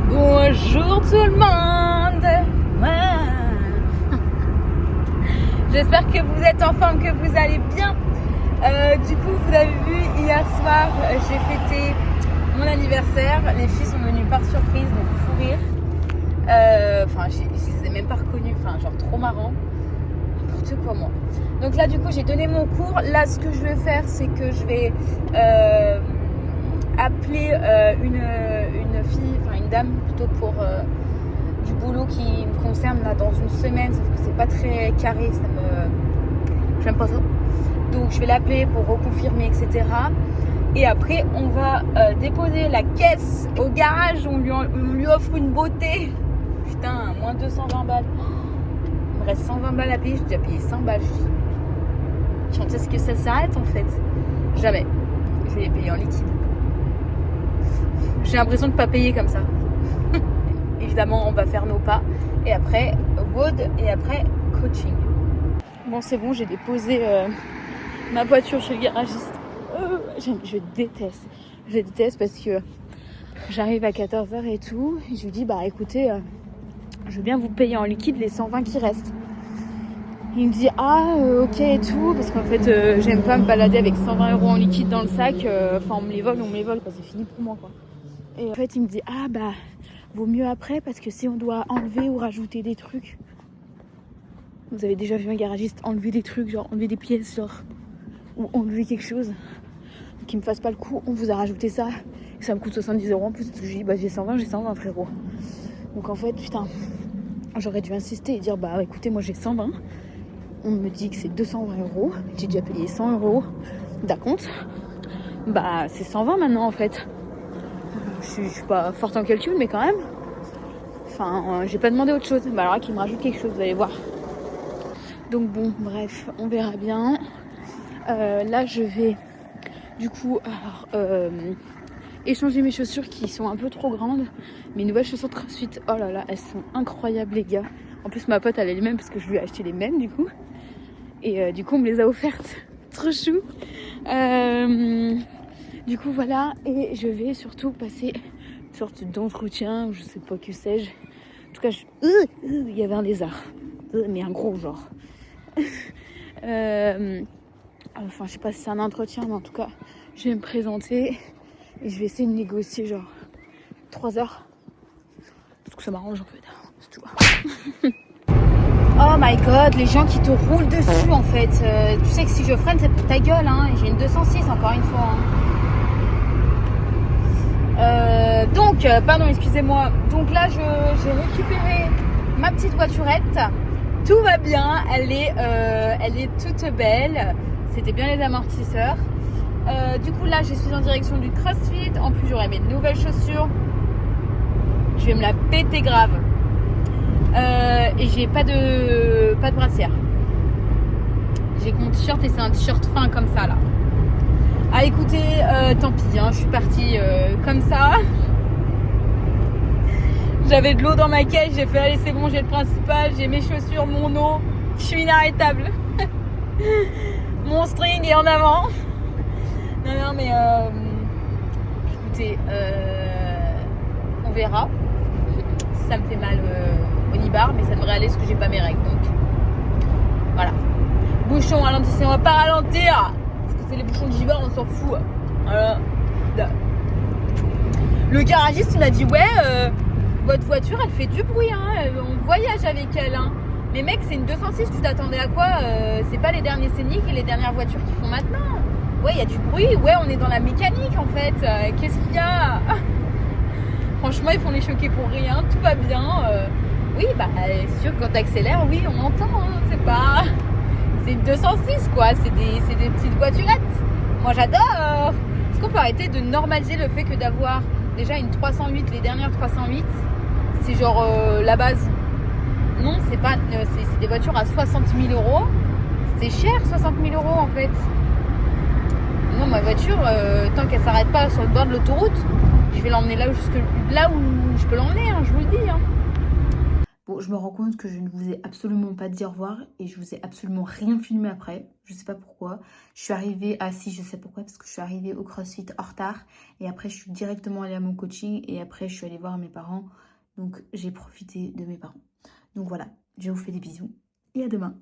Bonjour tout le monde. J'espère que vous êtes en forme, que vous allez bien. Du coup, vous avez vu, hier soir, j'ai fêté mon anniversaire. Les filles sont venues par surprise, donc fou rire. Je les ai même pas reconnues, genre trop marrant. N'importe quoi, moi. Donc là, du coup, j'ai donné mon cours. Là, ce que je vais faire, c'est que je vais appeler une fille, une dame plutôt pour du boulot qui me concerne là dans une semaine, sauf que c'est pas très carré, j'aime pas ça. Donc je vais l'appeler pour reconfirmer, etc. Et après on va déposer la caisse au garage, on lui offre une beauté. Putain, moins 220 balles. Il me reste 120 balles à payer, j'ai déjà payé 100 balles. Quand est-ce que ça s'arrête en fait? Jamais. Je vais les payer en liquide. J'ai l'impression de ne pas payer comme ça. Évidemment, on va faire nos pas. Et après, wood et après, coaching. Bon, c'est bon, j'ai déposé ma voiture chez le garagiste. Je déteste parce que j'arrive à 14h et tout. Et je lui dis, bah écoutez, je veux bien vous payer en liquide les 120 qui restent. Il me dit, ok et tout. Parce qu'en fait, j'aime pas me balader avec 120 € en liquide dans le sac. On me les vole, quoi. C'est fini pour moi, quoi. Et en fait, il me dit, vaut mieux après parce que si on doit enlever ou rajouter des trucs. Vous avez déjà vu un garagiste enlever des trucs, genre enlever des pièces, ou enlever quelque chose qui me fasse pas le coup, on vous a rajouté ça, et ça me coûte 70 € en plus. Je lui dis, j'ai 120 frérot. Donc en fait, putain, j'aurais dû insister et dire, écoutez, moi j'ai 120. On me dit que c'est 220 €, j'ai déjà payé 100 € d'acompte. C'est 120 maintenant en fait. Je suis pas forte en calcul, mais quand même. J'ai pas demandé autre chose. Alors qu'il me rajoute quelque chose, vous allez voir. Donc bon, bref, on verra bien. Là, je vais du coup échanger mes chaussures qui sont un peu trop grandes. Mes nouvelles chaussures CrossFit, oh là là, elles sont incroyables les gars. En plus, ma pote, elle a les mêmes parce que je lui ai acheté les mêmes du coup. Et du coup, on me les a offertes. Trop chou. Du coup, voilà. Et je vais surtout passer une sorte d'entretien, ou je sais pas que sais-je. En tout cas, il y avait un lézard. Mais un gros genre. Je sais pas si c'est un entretien, mais en tout cas, je vais me présenter et je vais essayer de négocier 3 heures. Parce que ça m'arrange en fait. Tu vois. Oh my god, les gens qui te roulent dessus en fait. Tu sais que si je freine, c'est pour ta gueule. Hein. J'ai une 206 encore une fois. Hein. Pardon, excusez-moi. Donc là, j'ai récupéré ma petite voiturette. Tout va bien, elle est toute belle. C'était bien les amortisseurs. Du coup là, je suis en direction du CrossFit. En plus, j'aurai mes nouvelles chaussures. Je vais me la péter grave. Et j'ai pas de brassière. J'ai mon t-shirt et c'est un t-shirt fin comme ça là. Écoutez, tant pis, hein, je suis partie comme ça. J'avais de l'eau dans ma caisse, j'ai fait allez c'est bon, j'ai le principal, j'ai mes chaussures, mon eau, je suis inarrêtable. Mon string est en avant. Non mais écoutez, on verra. Ça me fait mal au nibar, mais ça devrait aller parce que j'ai pas mes règles. Donc voilà. Bouchon, ralentissez, on va pas ralentir. Parce que c'est les bouchons d'hiver, on s'en fout. Voilà. Le garagiste il m'a dit votre voiture elle fait du bruit, hein. On voyage avec elle. Hein. Mais mec, c'est une 206, tu t'attendais à quoi? C'est pas les derniers scéniques et les dernières voitures qu'ils font maintenant. Ouais, il y a du bruit, ouais, on est dans la mécanique en fait. Qu'est-ce qu'il y a? Franchement, ils font les choquer pour rien, tout va bien. Oui, c'est sûr que quand t'accélères, oui, on entend. Hein. C'est une 206 quoi, c'est des petites voiturettes. Moi j'adore. Est-ce qu'on peut arrêter de normaliser le fait que d'avoir déjà une 308, les dernières 308, c'est genre la base? Non, c'est pas, c'est des voitures à 60 000 €. C'est cher, 60 000 € en fait. Non, ma voiture, tant qu'elle s'arrête pas sur le bord de l'autoroute, je vais l'emmener là où je peux l'emmener, hein, je vous le dis. Hein. Bon, je me rends compte que je ne vous ai absolument pas dit au revoir et je vous ai absolument rien filmé après. Je sais pas pourquoi. Je suis arrivée, ah si, je sais pourquoi, parce que je suis arrivée au CrossFit en retard et après je suis directement allée à mon coaching et après je suis allée voir mes parents. Donc j'ai profité de mes parents. Donc voilà, je vous fais des bisous et à demain.